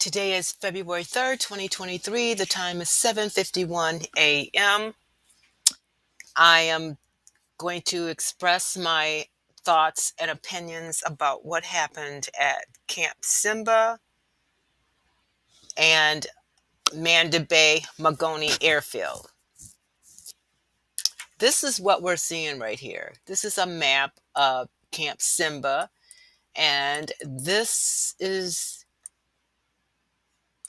Today is February 3rd, 2023. The time is 7:51 a.m. I am going to express my thoughts and opinions about what happened at Camp Simba and Manda Bay Magoni Airfield. This is what we're seeing right here. This is a map of Camp Simba, and this is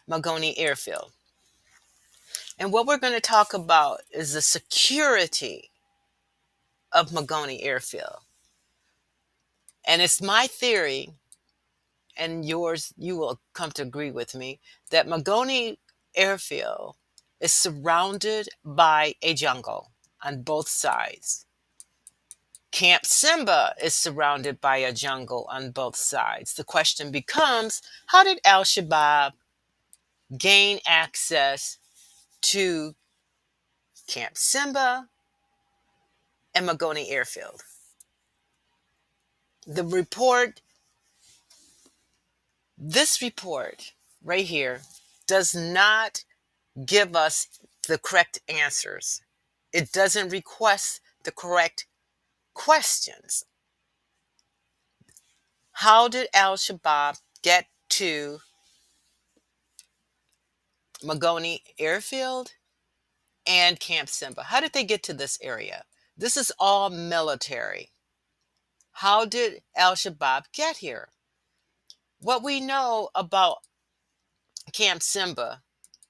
Magoni Airfield. And what we're going to talk about is the security of Magoni Airfield. And it's my theory, and yours, you will come to agree with me, that Magoni Airfield is surrounded by a jungle on both sides. Camp Simba is surrounded by a jungle on both sides. The question becomes, how did Al-Shabaab gain access to Camp Simba and Magoni Airfield? The report, this report right here, does not give us the correct answers. It doesn't request the correct questions. How did Al-Shabaab get to Magoni Airfield and Camp Simba? How did they get to this area? This is all military. How did Al-Shabaab get here? What we know about Camp Simba,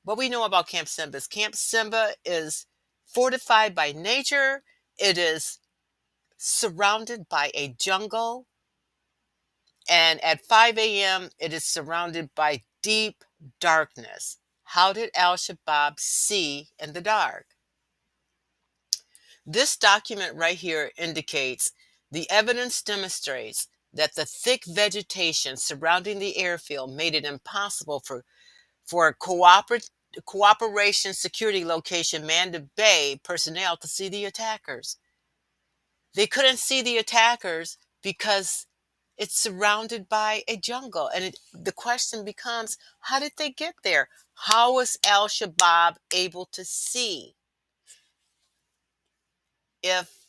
Camp Simba is fortified by nature. It is surrounded by a jungle. And at 5 a.m., it is surrounded by deep darkness. How did Al-Shabaab see in the dark? This document right here indicates the evidence demonstrates that the thick vegetation surrounding the airfield made it impossible for cooperation security location Manda Bay personnel to see the attackers. They couldn't see the attackers because it's surrounded by a jungle. And the question becomes, how did they get there? How was Al-Shabaab able to see? If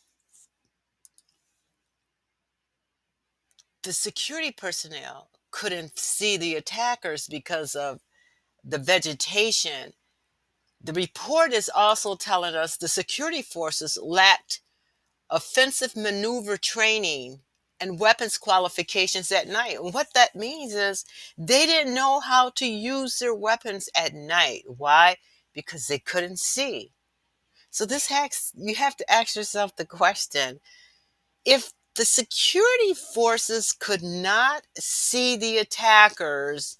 the security personnel couldn't see the attackers because of the vegetation, the report is also telling us the security forces lacked offensive maneuver training and weapons qualifications at night. And what that means is they didn't know how to use their weapons at night. Why? Because they couldn't see. So you have to ask yourself the question, if the security forces could not see the attackers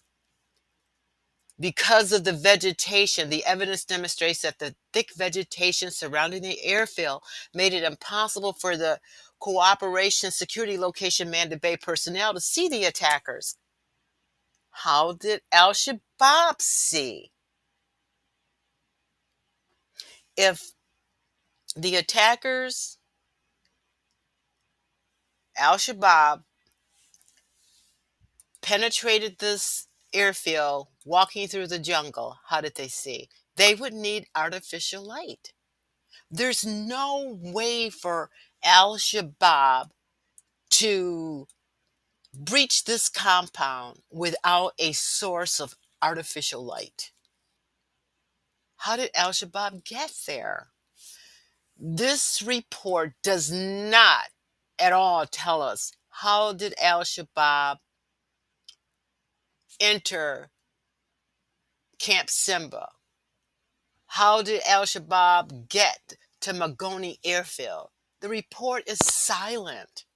because of the vegetation, the evidence demonstrates that the thick vegetation surrounding the airfield made it impossible for the cooperation security location Manda Bay personnel to see the attackers. How did Al-Shabaab see? If the attackers, Al-Shabaab, penetrated this airfield walking through the jungle, how did they see? They would need artificial light. There's no way for Al-Shabaab to breach this compound without a source of artificial light. How did Al-Shabaab get there? This report does not at all tell us how did Al-Shabaab enter Camp Simba. How did Al-Shabaab get to Magoni Airfield? The report is silent.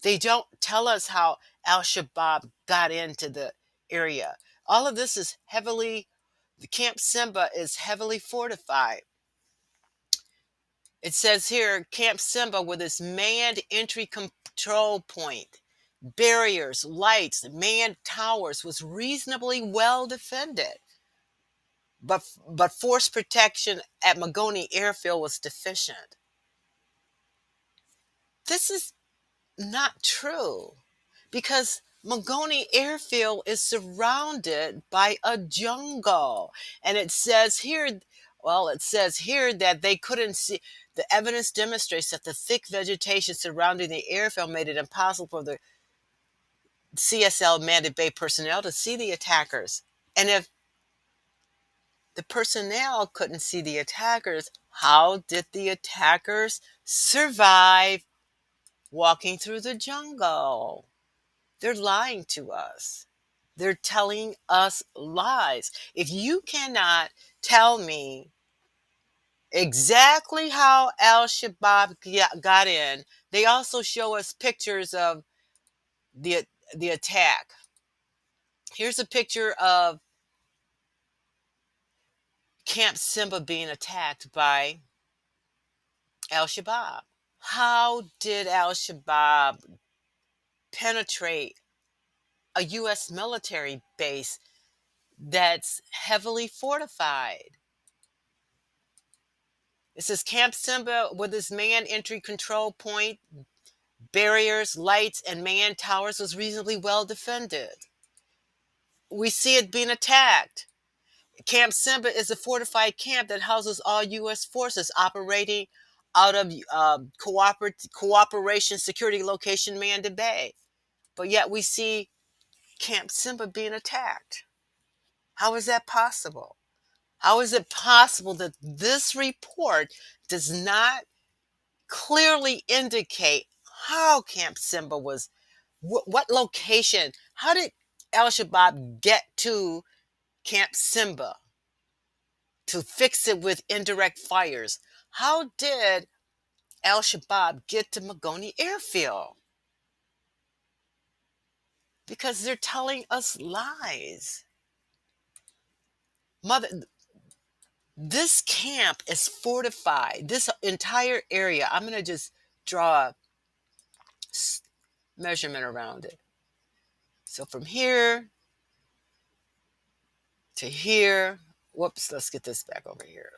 They don't tell us how Al-Shabaab got into the area. All of this is the Camp Simba is heavily fortified. It says here, Camp Simba with its manned entry control point, barriers, lights, manned towers was reasonably well defended. But force protection at Magoni Airfield was deficient. This is not true, because Magoni Airfield is surrounded by a jungle. And it says here, well, it says here that they couldn't see. The evidence demonstrates that the thick vegetation surrounding the airfield made it impossible for the CSL Manda Bay personnel to see the attackers. And if the personnel couldn't see the attackers, how did the attackers survive walking through the jungle? They're lying to us. They're telling us lies. If you cannot tell me exactly how Al-Shabaab got in, they also show us pictures of the the attack. Here's a picture of Camp Simba being attacked by Al-Shabaab. How did Al-Shabaab penetrate a U.S. military base that's heavily fortified? It says Camp Simba with its man entry control point, barriers, lights, and man towers was reasonably well defended. We see it being attacked. Camp Simba is a fortified camp that houses all U.S. forces operating out of Cooperation Security Location Manda Bay. But yet we see Camp Simba being attacked. How is that possible? How is it possible that this report does not clearly indicate how Camp Simba was, what location, how did Al-Shabaab get to Camp Simba to fix it with indirect fires? How did Al-Shabaab get to Magoni Airfield? Because they're telling us lies. Mother, this camp is fortified. This entire area, I'm going to just draw a measurement around it. So from here to here, whoops, let's get this back over here.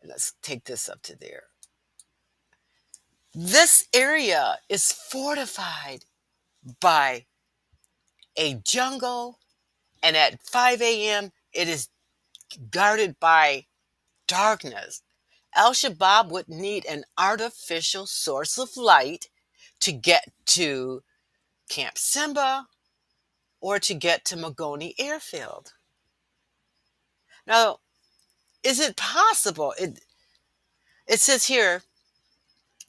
Let's take this up to there. This area is fortified by a jungle, and at 5 a.m., it is guarded by darkness. Al-Shabaab would need an artificial source of light to get to Camp Simba or to get to Magoni Airfield. Now, is it possible? It says here,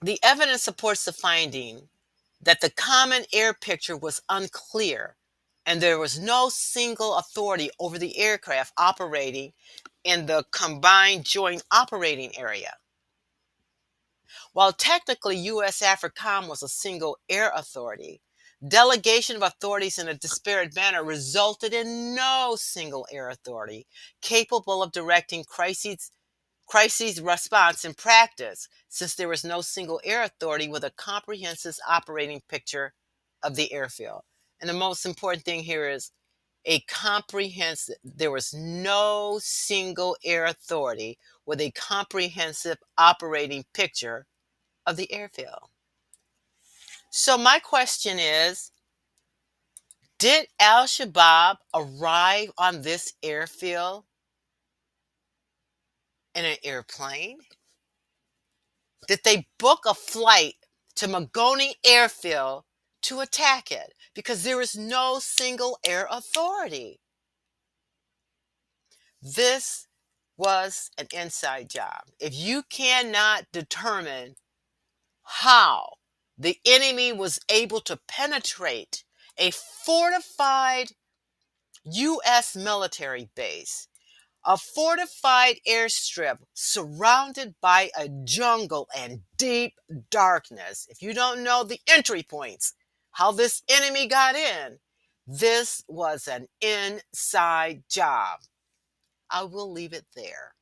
the evidence supports the finding that the common air picture was unclear and there was no single authority over the aircraft operating in the combined joint operating area. While technically U.S. AFRICOM was a single air authority, delegation of authorities in a disparate manner resulted in no single air authority capable of directing crises response in practice, since there was no single air authority with a comprehensive operating picture of the airfield. And the most important thing here is there was no single air authority with a comprehensive operating picture of the airfield. So my question is, did Al-Shabaab arrive on this airfield in an airplane? Did they book a flight to Magoni Airfield to attack it? Because there is no single air authority. This was an inside job. If you cannot determine how the enemy was able to penetrate a fortified U.S. military base, a fortified airstrip surrounded by a jungle and deep darkness. If you don't know the entry points, how this enemy got in, this was an inside job. I will leave it there.